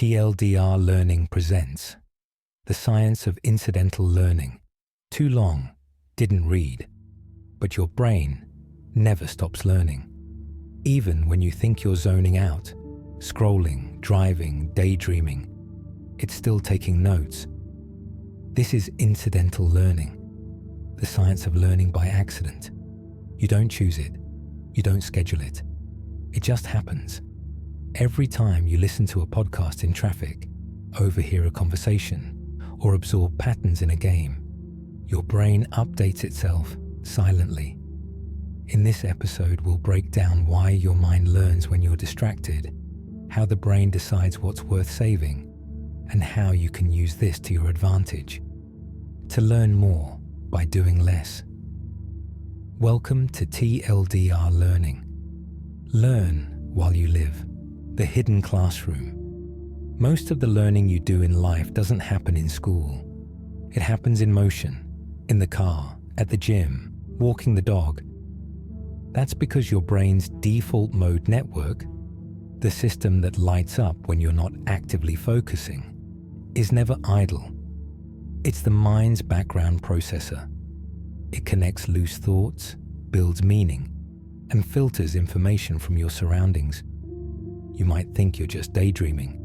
TLDR Learning presents The Science of Incidental Learning. Too long, didn't read, but your brain never stops learning. Even when you think you're zoning out, scrolling, driving, daydreaming, it's still taking notes. This is incidental learning, the science of learning by accident. You don't choose it, you don't schedule it, it just happens. Every time you listen to a podcast in traffic, overhear a conversation, or absorb patterns in a game, your brain updates itself silently. In this episode, we'll break down why your mind learns when you're distracted, how the brain decides what's worth saving, and how you can use this to your advantage. To learn more by doing less. Welcome to TLDR Learning. Learn while you live. The hidden classroom. Most of the learning you do in life doesn't happen in school. It happens in motion, in the car, at the gym, walking the dog. That's because your brain's default mode network, the system that lights up when you're not actively focusing, is never idle. It's the mind's background processor. It connects loose thoughts, builds meaning, and filters information from your surroundings. You might think you're just daydreaming,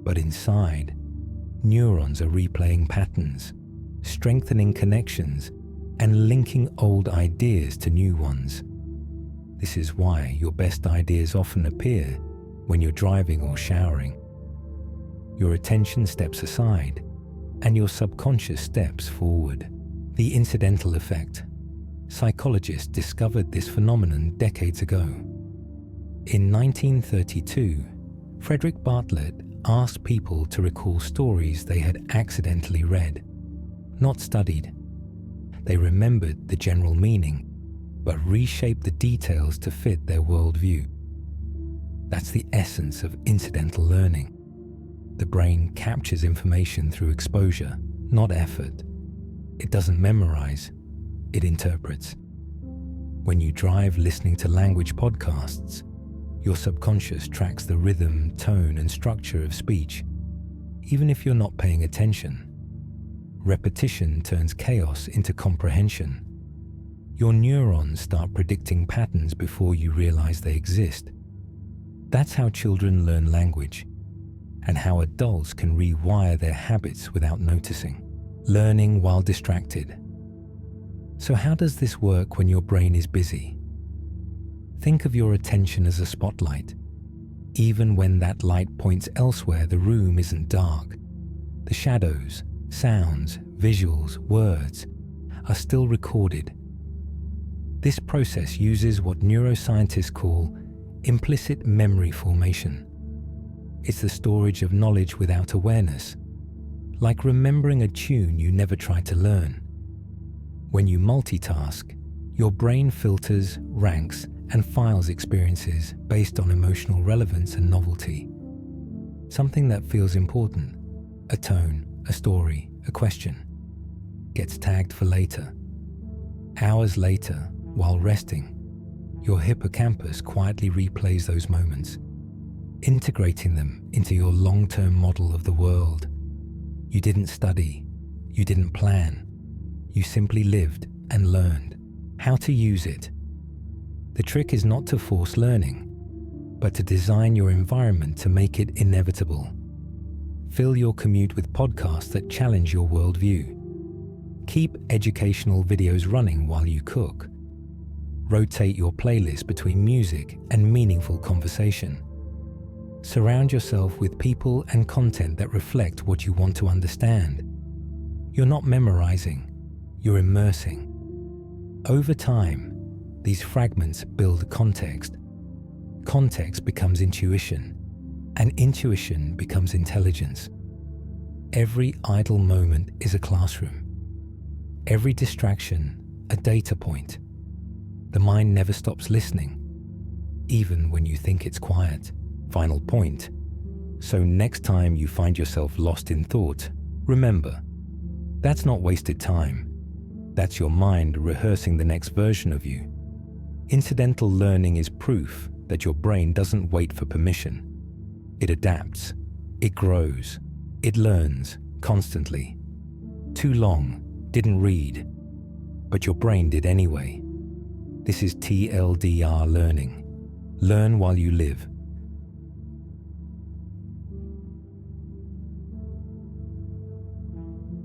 but inside, neurons are replaying patterns, strengthening connections, and linking old ideas to new ones. This is why your best ideas often appear when you're driving or showering. Your attention steps aside, and your subconscious steps forward. The incidental effect. Psychologists discovered this phenomenon decades ago. In 1932, Frederick Bartlett asked people to recall stories they had accidentally read, not studied. They remembered the general meaning, but reshaped the details to fit their worldview. That's the essence of incidental learning. The brain captures information through exposure, not effort. It doesn't memorize, it interprets. When you drive listening to language podcasts, your subconscious tracks the rhythm, tone, and structure of speech, even if you're not paying attention. Repetition turns chaos into comprehension. Your neurons start predicting patterns before you realize they exist. That's how children learn language, and how adults can rewire their habits without noticing. Learning while distracted. So how does this work when your brain is busy? Think of your attention as a spotlight. Even when that light points elsewhere, the room isn't dark. The shadows, sounds, visuals, words are still recorded. This process uses what neuroscientists call implicit memory formation. It's the storage of knowledge without awareness, like remembering a tune you never tried to learn. When you multitask, your brain filters, ranks, and files experiences based on emotional relevance and novelty. Something that feels important, a tone, a story, a question, gets tagged for later. Hours later, while resting, your hippocampus quietly replays those moments, integrating them into your long-term model of the world. You didn't study, you didn't plan, you simply lived and learned how to use it. The trick is not to force learning, but to design your environment to make it inevitable. Fill your commute with podcasts that challenge your worldview. Keep educational videos running while you cook. Rotate your playlist between music and meaningful conversation. Surround yourself with people and content that reflect what you want to understand. You're not memorizing, you're immersing. Over time, these fragments build context. Context becomes intuition, and intuition becomes intelligence. Every idle moment is a classroom. Every distraction, a data point. The mind never stops listening, even when you think it's quiet. Final point. So next time you find yourself lost in thought, remember, that's not wasted time. That's your mind rehearsing the next version of you. Incidental learning is proof that your brain doesn't wait for permission. It adapts, It grows. It learns constantly. Too long, didn't read, but your brain did anyway. This is TLDR Learning. Learn while you live.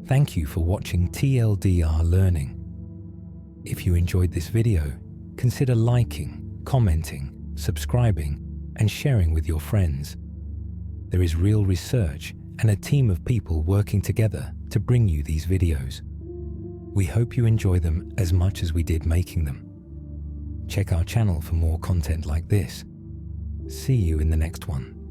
Thank you for watching TLDR Learning. If you enjoyed this video, consider liking, commenting, subscribing, and sharing with your friends. There is real research and a team of people working together to bring you these videos. We hope you enjoy them as much as we did making them. Check our channel for more content like this. See you in the next one.